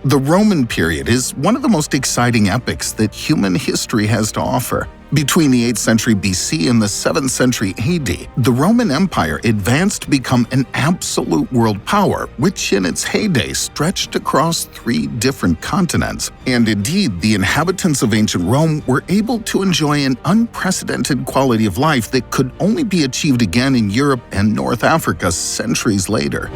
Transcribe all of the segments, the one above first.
The Roman period is one of the most exciting epochs that human history has to offer. Between the 8th century BC and the 7th century AD, the Roman Empire advanced to become an absolute world power, which in its heyday stretched across 3 different continents. And indeed, the inhabitants of ancient Rome were able to enjoy an unprecedented quality of life that could only be achieved again in Europe and North Africa centuries later.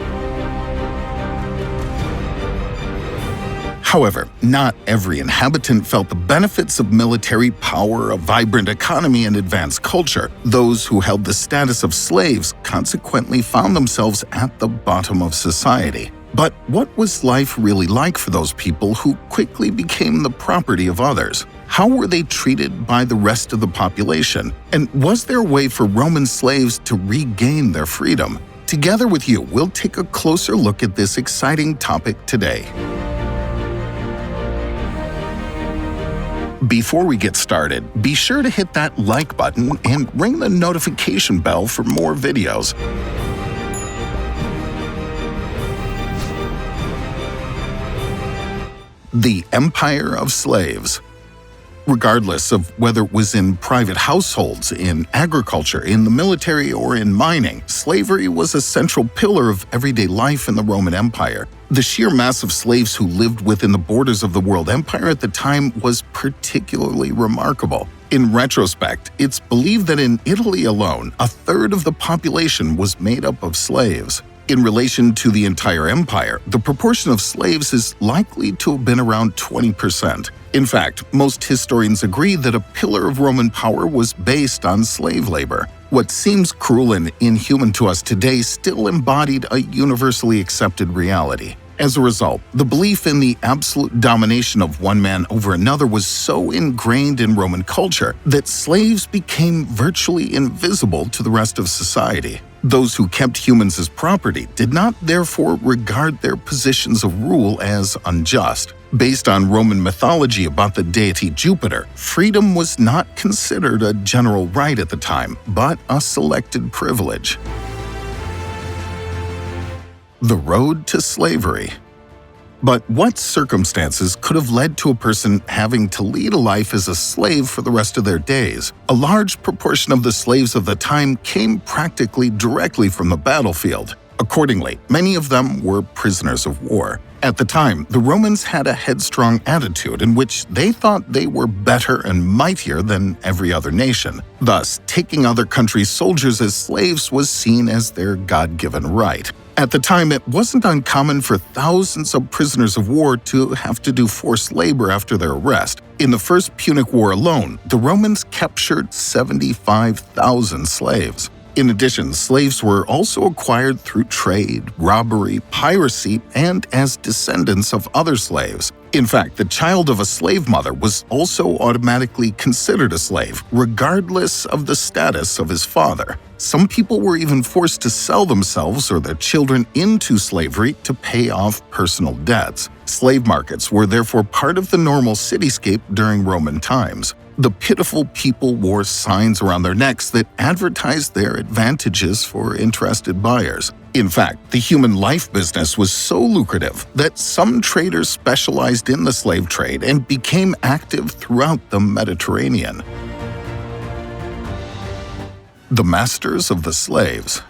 However, not every inhabitant felt the benefits of military power, a vibrant economy, and advanced culture. Those who held the status of slaves consequently found themselves at the bottom of society. But what was life really like for those people who quickly became the property of others? How were they treated by the rest of the population? And was there a way for Roman slaves to regain their freedom? Together with you, we'll take a closer look at this exciting topic today. Before we get started, be sure to hit that like button and ring the notification bell for more videos. The Empire of Slaves. Regardless of whether it was in private households, in agriculture, in the military, or in mining, slavery was a central pillar of everyday life in the Roman Empire. The sheer mass of slaves who lived within the borders of the world empire at the time was particularly remarkable. In retrospect, it's believed that in Italy alone, 1/3 of the population was made up of slaves. In relation to the entire empire, the proportion of slaves is likely to have been around 20%. In fact, most historians agree that a pillar of Roman power was based on slave labor. What seems cruel and inhuman to us today still embodied a universally accepted reality. As a result, the belief in the absolute domination of one man over another was so ingrained in Roman culture that slaves became virtually invisible to the rest of society. Those who kept humans as property did not therefore regard their positions of rule as unjust. Based on Roman mythology about the deity Jupiter, freedom was not considered a general right at the time, but a selected privilege. The road to slavery. But what circumstances could have led to a person having to lead a life as a slave for the rest of their days? A large proportion of the slaves of the time came practically directly from the battlefield. Accordingly, many of them were prisoners of war. At the time, the Romans had a headstrong attitude in which they thought they were better and mightier than every other nation. Thus, taking other countries' soldiers as slaves was seen as their God-given right. At the time, it wasn't uncommon for thousands of prisoners of war to have to do forced labor after their arrest. In the First Punic War alone, the Romans captured 75,000 slaves. In addition, slaves were also acquired through trade, robbery, piracy, and as descendants of other slaves. In fact, the child of a slave mother was also automatically considered a slave, regardless of the status of his father. Some people were even forced to sell themselves or their children into slavery to pay off personal debts. Slave markets were therefore part of the normal cityscape during Roman times. The pitiful people wore signs around their necks that advertised their advantages for interested buyers. In fact, the human life business was so lucrative that some traders specialized in the slave trade and became active throughout the Mediterranean. The masters of the slaves.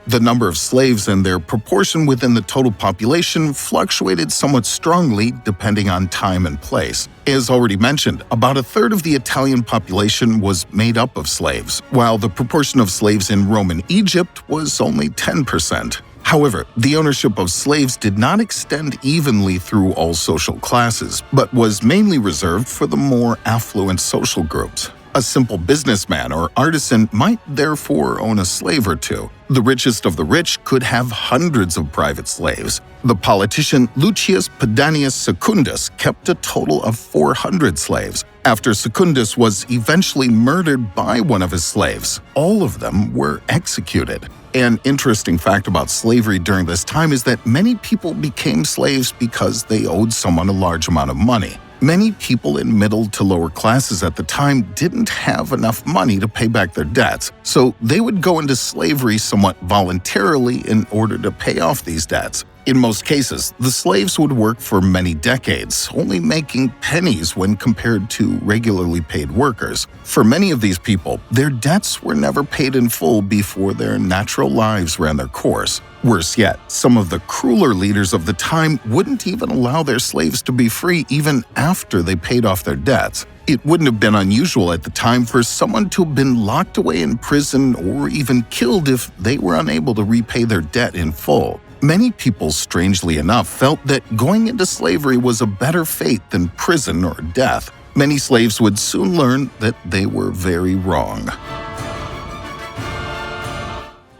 The number of slaves and their proportion within the total population fluctuated somewhat strongly depending on time and place. As already mentioned, about 1/3 of the Italian population was made up of slaves, while the proportion of slaves in Roman Egypt was only 10%. However, the ownership of slaves did not extend evenly through all social classes, but was mainly reserved for the more affluent social groups. A simple businessman or artisan might therefore own a slave or two. The richest of the rich could have hundreds of private slaves. The politician Lucius Pedanius Secundus kept a total of 400 slaves. After Secundus was eventually murdered by one of his slaves, all of them were executed. An interesting fact about slavery during this time is that many people became slaves because they owed someone a large amount of money. Many people in middle to lower classes at the time didn't have enough money to pay back their debts, so they would go into slavery somewhat voluntarily in order to pay off these debts. In most cases, the slaves would work for many decades, only making pennies when compared to regularly paid workers. For many of these people, their debts were never paid in full before their natural lives ran their course. Worse yet, some of the crueler leaders of the time wouldn't even allow their slaves to be free even after they paid off their debts. It wouldn't have been unusual at the time for someone to have been locked away in prison or even killed if they were unable to repay their debt in full. Many people, strangely enough, felt that going into slavery was a better fate than prison or death. Many slaves would soon learn that they were very wrong.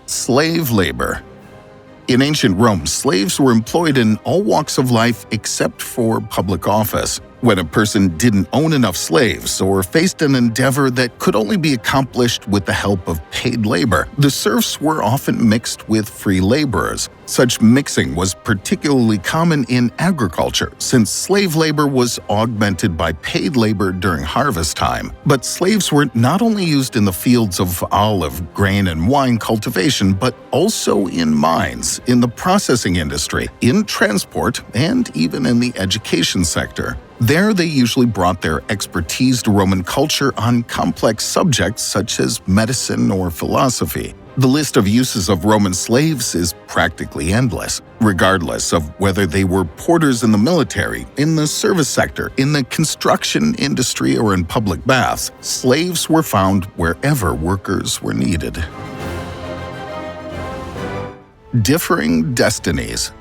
Slave labor. In ancient Rome, slaves were employed in all walks of life except for public office. When a person didn't own enough slaves or faced an endeavor that could only be accomplished with the help of paid labor, the serfs were often mixed with free laborers. Such mixing was particularly common in agriculture, since slave labor was augmented by paid labor during harvest time. But slaves were not only used in the fields of olive, grain, and wine cultivation, but also in mines, in the processing industry, in transport, and even in the education sector. There, they usually brought their expertise to Roman culture on complex subjects such as medicine or philosophy. The list of uses of Roman slaves is practically endless. Regardless of whether they were porters in the military, in the service sector, in the construction industry, or in public baths, slaves were found wherever workers were needed. Differing destinies.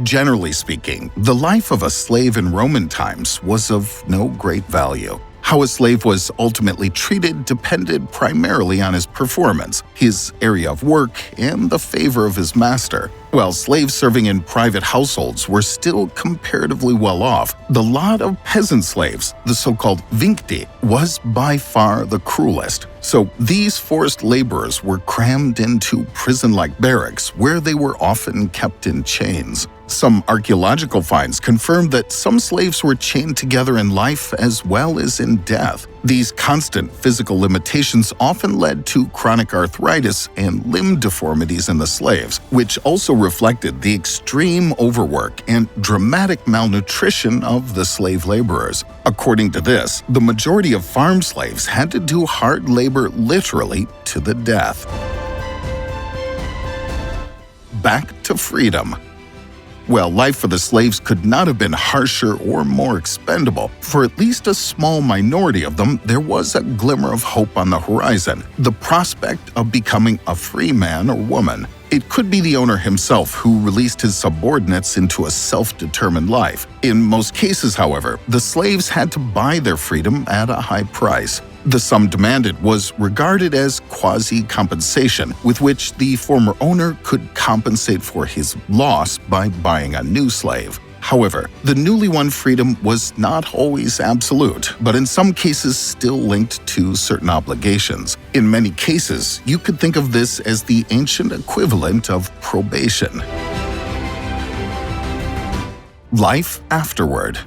Generally speaking, the life of a slave in Roman times was of no great value. How a slave was ultimately treated depended primarily on his performance, his area of work, and the favor of his master. While slaves serving in private households were still comparatively well off, the lot of peasant slaves, the so-called vincti, was by far the cruelest. So these forced laborers were crammed into prison-like barracks where they were often kept in chains. Some archaeological finds confirmed that some slaves were chained together in life as well as in death. These constant physical limitations often led to chronic arthritis and limb deformities in the slaves, which also reflected the extreme overwork and dramatic malnutrition of the slave laborers. According to this, the majority of farm slaves had to do hard labor literally to the death. Back to freedom. Well, life for the slaves could not have been harsher or more expendable. For at least a small minority of them, there was a glimmer of hope on the horizon, the prospect of becoming a free man or woman. It could be the owner himself who released his subordinates into a self-determined life. In most cases, however, the slaves had to buy their freedom at a high price. The sum demanded was regarded as quasi-compensation, with which the former owner could compensate for his loss by buying a new slave. However, the newly won freedom was not always absolute, but in some cases still linked to certain obligations. In many cases, you could think of this as the ancient equivalent of probation. Life afterward.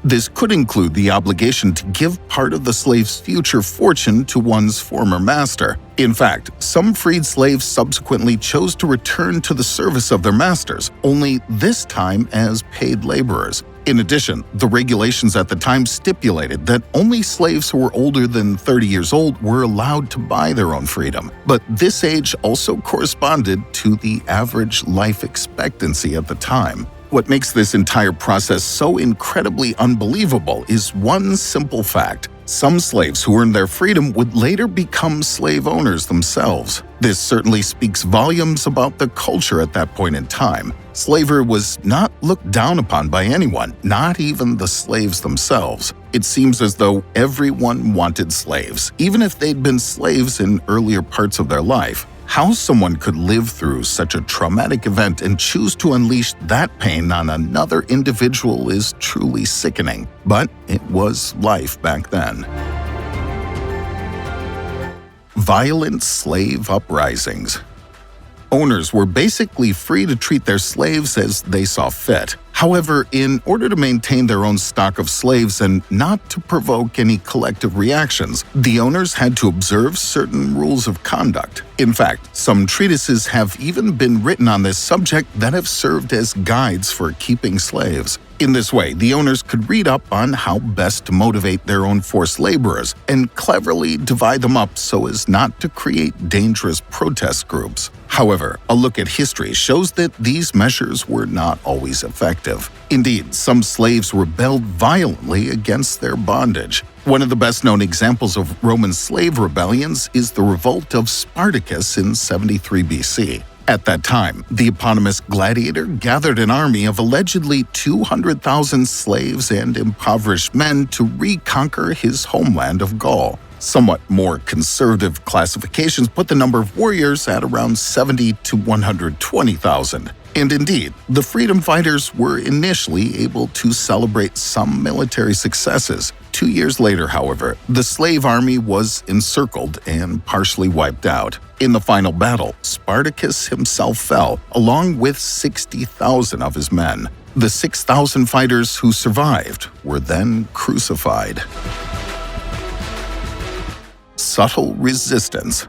This could include the obligation to give part of the slave's future fortune to one's former master. In fact, some freed slaves subsequently chose to return to the service of their masters, only this time as paid laborers. In addition, the regulations at the time stipulated that only slaves who were older than 30 years old were allowed to buy their own freedom. But this age also corresponded to the average life expectancy at the time. What makes this entire process so incredibly unbelievable is one simple fact. Some slaves who earned their freedom would later become slave owners themselves. This certainly speaks volumes about the culture at that point in time. Slavery was not looked down upon by anyone, not even the slaves themselves. It seems as though everyone wanted slaves, even if they'd been slaves in earlier parts of their life. How someone could live through such a traumatic event and choose to unleash that pain on another individual is truly sickening, but it was life back then. Violent slave uprisings. Owners were basically free to treat their slaves as they saw fit. However, in order to maintain their own stock of slaves and not to provoke any collective reactions, the owners had to observe certain rules of conduct. In fact, some treatises have even been written on this subject that have served as guides for keeping slaves. In this way, the owners could read up on how best to motivate their own forced laborers and cleverly divide them up so as not to create dangerous protest groups. However, a look at history shows that these measures were not always effective. Indeed, some slaves rebelled violently against their bondage. One of the best-known examples of Roman slave rebellions is the revolt of Spartacus in 73 BC. At that time, the eponymous gladiator gathered an army of allegedly 200,000 slaves and impoverished men to reconquer his homeland of Gaul. Somewhat more conservative classifications put the number of warriors at around 70 to 120,000. And indeed, the freedom fighters were initially able to celebrate some military successes. 2 years later, however, the slave army was encircled and partially wiped out. In the final battle, Spartacus himself fell, along with 60,000 of his men. The 6,000 fighters who survived were then crucified. Subtle resistance.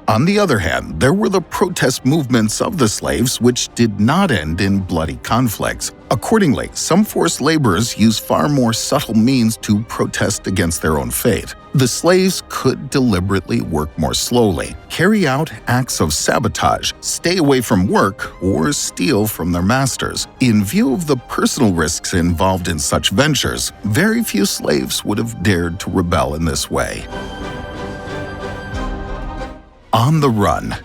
On the other hand, there were the protest movements of the slaves which did not end in bloody conflicts. Accordingly, some forced laborers used far more subtle means to protest against their own fate. The slaves could deliberately work more slowly, carry out acts of sabotage, stay away from work, or steal from their masters. In view of the personal risks involved in such ventures, very few slaves would have dared to rebel in this way. On the run.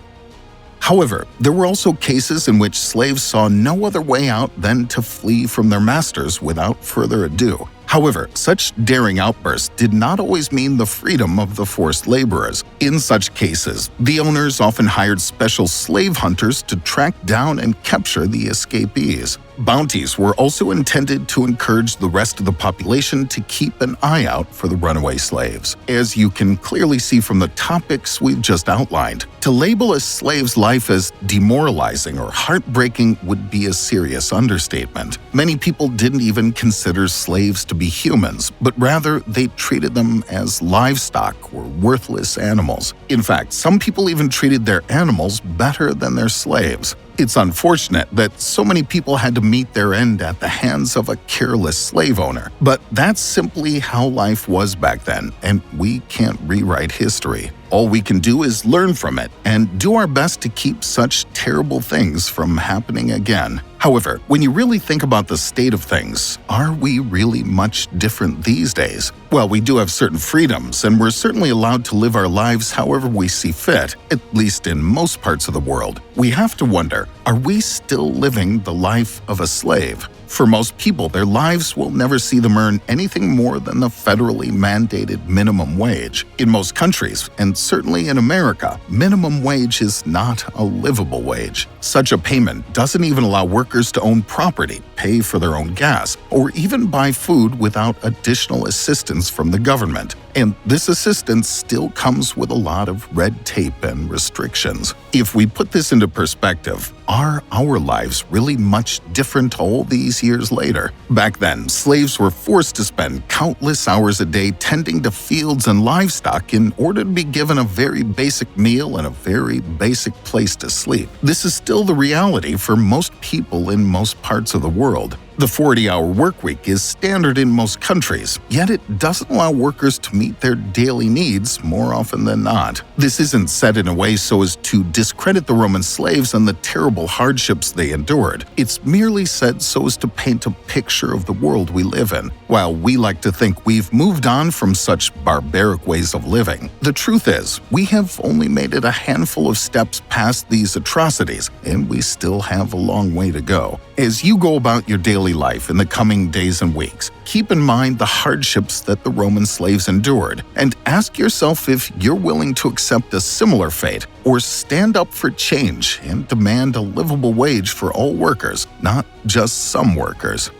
However, there were also cases in which slaves saw no other way out than to flee from their masters without further ado. However, such daring outbursts did not always mean the freedom of the forced laborers. In such cases, the owners often hired special slave hunters to track down and capture the escapees. Bounties were also intended to encourage the rest of the population to keep an eye out for the runaway slaves. As you can clearly see from the topics we've just outlined, to label a slave's life as demoralizing or heartbreaking would be a serious understatement. Many people didn't even consider slaves to be humans, but rather they treated them as livestock or worthless animals. In fact, some people even treated their animals better than their slaves. It's unfortunate that so many people had to meet their end at the hands of a careless slave owner, but that's simply how life was back then, and we can't rewrite history. All we can do is learn from it and do our best to keep such terrible things from happening again. However, when you really think about the state of things, are we really much different these days? Well, we do have certain freedoms, and we're certainly allowed to live our lives however we see fit, at least in most parts of the world. We have to wonder, are we still living the life of a slave? For most people, their lives will never see them earn anything more than the federally mandated minimum wage. In most countries, and certainly in America, minimum wage is not a livable wage. Such a payment doesn't even allow workers to own property, pay for their own gas, or even buy food without additional assistance from the government. And this assistance still comes with a lot of red tape and restrictions. If we put this into perspective, are our lives really much different all these years later? Back then, slaves were forced to spend countless hours a day tending to fields and livestock in order to be given a very basic meal and a very basic place to sleep. This is still the reality for most people in most parts of the world. The 40-hour workweek is standard in most countries, yet it doesn't allow workers to meet their daily needs more often than not. This isn't said in a way so as to discredit the Roman slaves and the terrible hardships they endured. It's merely said so as to paint a picture of the world we live in. While we like to think we've moved on from such barbaric ways of living, the truth is, we have only made it a handful of steps past these atrocities, and we still have a long way to go. As you go about your daily life in the coming days and weeks, keep in mind the hardships that the Roman slaves endured, and ask yourself if you're willing to accept a similar fate or stand up for change and demand a livable wage for all workers, not just some workers.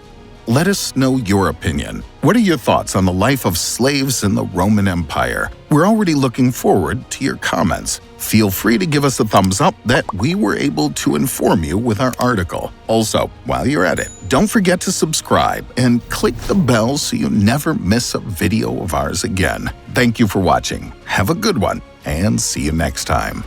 Let us know your opinion. What are your thoughts on the life of slaves in the Roman Empire? We're already looking forward to your comments. Feel free to give us a thumbs up that we were able to inform you with our article. Also, while you're at it, don't forget to subscribe and click the bell so you never miss a video of ours again. Thank you for watching. Have a good one, and see you next time.